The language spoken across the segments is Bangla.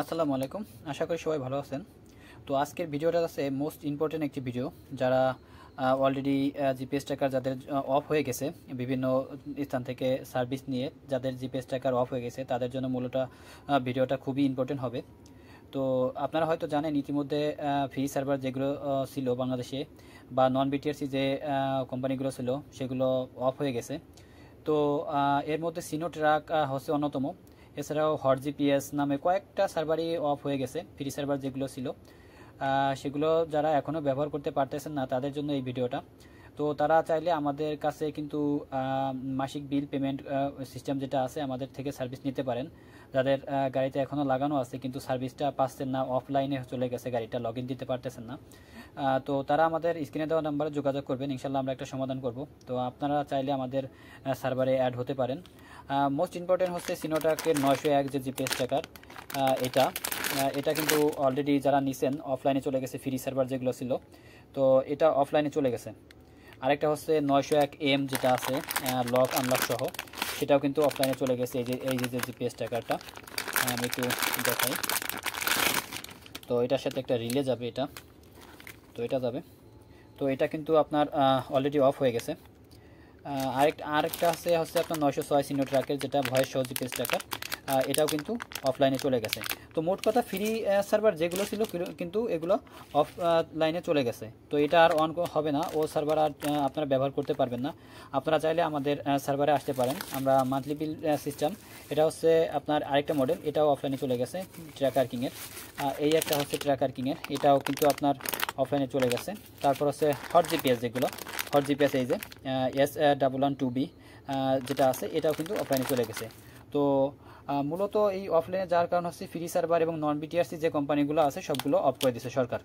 আসসালামু আলাইকুম। আশা করি সবাই ভালো আছেন। তো আজকের ভিডিওটা আছে মোস্ট ইম্পর্টেন্ট একটি ভিডিও। যারা অলরেডি জিপিএস ট্র্যাকার যাদের অফ হয়ে গেছে, বিভিন্ন স্থান থেকে সার্ভিস নিয়ে যাদের জিপিএস ট্র্যাকার অফ হয়ে গেছে, তাদের জন্য মূলত ভিডিওটা খুবই ইম্পর্টেন্ট হবে। তো আপনারা হয়তো জানেন ইতিমধ্যে ফ্রি সার্ভার যেগুলো ছিল বাংলাদেশে, বা নন বিটিআরসি যে কোম্পানিগুলো ছিল সেগুলো অফ হয়ে গেছে। তো এর মধ্যে সিনো ট্রাক হচ্ছে অন্যতম। এছাড়াও হট জিপিএস নামে কয়েকটা সার্ভারই অফ হয়ে গেছে, ফ্রি সার্ভার যেগুলো ছিল। সেগুলো যারা এখনও ব্যবহার করতে পারতেছেন না তাদের জন্য এই ভিডিওটা। তো তারা চাইলে আমাদের কাছে কিন্তু মাসিক বিল পেমেন্ট সিস্টেম যেটা আছে আমাদের থেকে সার্ভিস নিতে পারেন। যাদের গাড়িতে এখনও লাগানো আছে কিন্তু সার্ভিসটা পাচ্ছেন না, অফলাইনে চলে গেছে, গাড়িটা লগ ইন দিতে পারতেছেন না, তো তারা আমাদের স্ক্রিনে দেওয়া নাম্বারে যোগাযোগ করবেন। ইনশাল্লাহ আমরা একটা সমাধান করব। তো আপনারা চাইলে আমাদের সার্ভারে অ্যাড হতে পারেন। মোস্ট ইম্পর্টেন্ট হচ্ছে সিনোট্রাকের 901 যে জিপিএস ট্র্যাকার, এটা এটা কিন্তু অলরেডি যারা নিছেন অফলাইনে চলে গেছে, ফ্রি সার্ভার যেগুলো ছিল, তো এটা অফলাইনে চলে গেছে। আরেকটা হচ্ছে 901M যেটা আছে লক আনলক সহ, সেটাও কিন্তু অফলাইনে চলে গেছে। এই যে জিপিএস ট্র্যাকারটা আমি একটু দেখাই। তো এটার সাথে একটা রিলে যাবে, এটা যাবে। তো এটা কিন্তু আপনার অলরেডি অফ হয়ে গেছে। আরেকটা হচ্ছে আপনার 906 সিনো ট্র্যাকের, যেটা ভয়েস সহ জিপিএস ট্র্যাকার, এটাও কিন্তু অফলাইনে চলে গেছে। তো মোট কথা ফ্রি সার্ভার যেগুলো ছিল কিন্তু এগুলো অফলাইনে চলে গেছে। তো এটা আর অন হবে না, ও সার্ভার আর আপনারা ব্যবহার করতে পারবেন না। আপনারা চাইলে আমাদের সার্ভারে আসতে পারেন। আমরা মান্থলি বিল সিস্টেম, এটা হচ্ছে আপনার আরেকটা মডেল, এটাও অফলাইনে চলে গেছে ট্র্যাকার কিংয়ের। এই একটা হচ্ছে ট্র্যাকার কিংয়ের, এটাও কিন্তু আপনার অফলাইনে চলে গেছে। তারপর হচ্ছে হট জিপিএস যেগুলো, হট জিপিএস এই যে S1112B যেটা আছে, এটাও কিন্তু অফলাইনে চলে গেছে। তো মূলত এই অফলাইনে যার কারণ হচ্ছে ফ্রি সার্ভার এবং নন বিটিআরসি যে কোম্পানিগুলো আছে সবগুলো অফ করে দিয়েছে সরকার,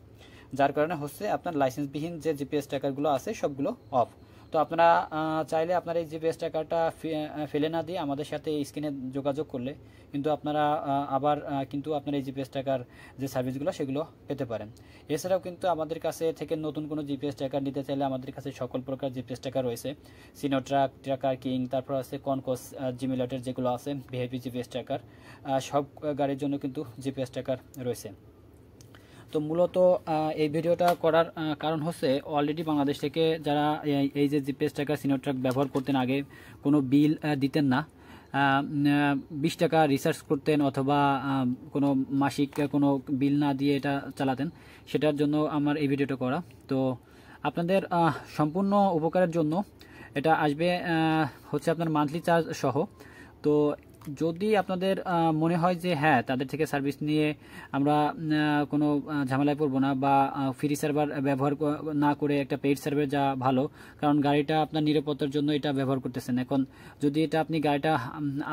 যার কারণে হচ্ছে আপনার লাইসেন্সবিহীন যে জিপিএস ট্র্যাকারগুলো আছে সবগুলো অফ। তো আপনারা চাইলে আপনার এই জিপিএস ট্র্যাকারটা ফেলে না দিয়ে আমাদের সাথে স্ক্রিনে যোগাযোগ করলে কিন্তু আপনারা আবার কিন্তু আপনার এই জিপিএস ট্র্যাকার যে সার্ভিসগুলো সেগুলো পেতে পারেন। এছাড়াও কিন্তু আমাদের কাছে থেকে নতুন কোনো জিপিএস ট্র্যাকার নিতে চাইলে আমাদের কাছে সকল প্রকার জিপিএস ট্র্যাকার রয়েছে। সিনোট্রাক, ট্র্যাকার কিং, তারপর আছে কনকোস, জিমিলটের যেগুলো আছে ভিআইপি জিপিএস ট্র্যাকার, সব গাড়ির জন্য কিন্তু জিপিএস ট্র্যাকার রয়েছে। তো মূলত এই ভিডিওটা করার কারণ হচ্ছে অলরেডি বাংলাদেশ থেকে যারা এই যে জিপিএস ট্র্যাকার সিনোট্রাক ব্যবহার করতেন, আগে কোনো বিল দিতেন না, 20 টাকা রিচার্জ করতেন অথবা কোনো মাসিক কোনো বিল না দিয়ে এটা চালাতেন, সেটার জন্য আমার এই ভিডিওটা করা। তো আপনাদের সম্পূর্ণ উপকারের জন্য এটা আসবে হচ্ছে আপনার মান্থলি চার্জ সহ। তো যদি আপনাদের মনে হয় যে হ্যাঁ তাদের থেকে সার্ভিস নিয়ে আমরা কোনো ঝামেলায় পড়বো না, বা ফ্রি সার্ভার ব্যবহার না করে একটা পেইড সার্ভার যা ভালো, কারণ গাড়িটা আপনার নিরাপত্তার জন্য এটা ব্যবহার করতেছেন। এখন যদি এটা আপনি গাড়িটা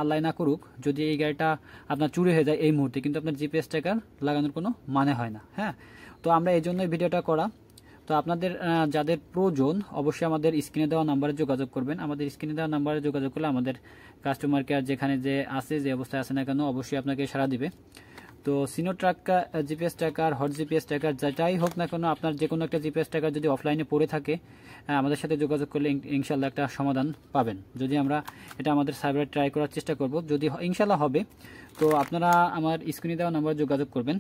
আল্লাহ না করুক, যদি এই গাড়িটা আপনার চুরি হয়ে যায় এই মুহূর্তে, কিন্তু আপনার জিপিএস ট্র্যাকার লাগানোর কোনো মানে হয় না। হ্যাঁ, তো আমরা এই জন্যই ভিডিওটা করা। তো আপনাদের যাদের প্রয়োজন অবশ্যই আমাদের স্ক্রিনে দেওয়া নাম্বারে যোগাযোগ করবেন। আমাদের স্ক্রিনে দেওয়া নাম্বারে যোগাযোগ করলে আমাদের কাস্টমার কেয়ার যেখানে যে আছে, যে অবস্থায় আছে না কেন, অবশ্যই আপনাকে সাড়া দিবে। তো সিনো tracker, GPS tracker, hot GPS tracker যেটাই হোক না কেন, আপনার যে কোনো একটা জিপিএস ট্র্যাকার যদি অফলাইনে পড়ে থাকে আমাদের সাথে যোগাযোগ করলে ইনশাল্লাহ একটা সমাধান পাবেন। যদি আমরা এটা আমাদের সার্ভারে ট্রাই করার চেষ্টা করব, যদি ইনশাল্লাহ হবে তো আপনারা আমার স্ক্রিনে দেওয়া নাম্বারে যোগাযোগ করবেন।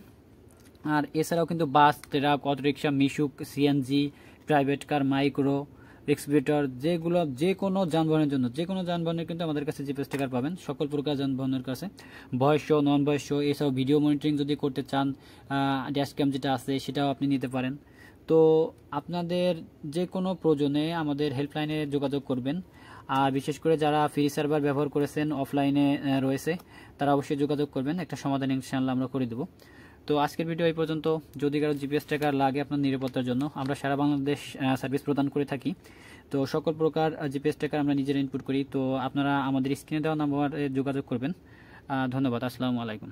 আর এছাড়াও কিন্তু বাস, ট্রাক, অটোরিকশা, মিশুক, সিএনজি, প্রাইভেট কার, মাইক্রো, এক্সভিটর, যেগুলো যে কোনো যানবাহনের জন্য, যে কোনো যানবাহনের কিন্তু আমাদের কাছে জিপিএস ট্র্যাকার পাবেন, সকল প্রকার যানবাহনের কাছে। ভয়েস শো, নন ভয়েস শো, এছাড়াও ভিডিও মনিটরিং যদি করতে চান, ড্যাশ ক্যাম যেটা আছে সেটাও আপনি নিতে পারেন। তো আপনাদের যে কোনো প্রয়োজনে আমাদের হেল্পলাইনে যোগাযোগ করবেন। আর বিশেষ করে যারা ফ্রি সার্ভার ব্যবহার করেছেন, অফলাইনে রয়েছে, তারা অবশ্যই যোগাযোগ করবেন, একটা সমাধান ইনশাআল্লাহ আমরা করে দেবো। তো আজকের ভিডিও এই পর্যন্ত। যদি কারো জিপিএস ট্র্যাকার লাগে আপনার নিরাপত্তার জন্য, আমরা সারা বাংলাদেশ সার্ভিস প্রদান করে থাকি। তো সকল প্রকার জিপিএস ট্র্যাকার আমরা নিজেরা ইনপুট করি। তো আপনারা আমাদের স্ক্রিনে দেওয়া নাম্বারে যোগাযোগ করবেন। ধন্যবাদ। আসসালামু আলাইকুম।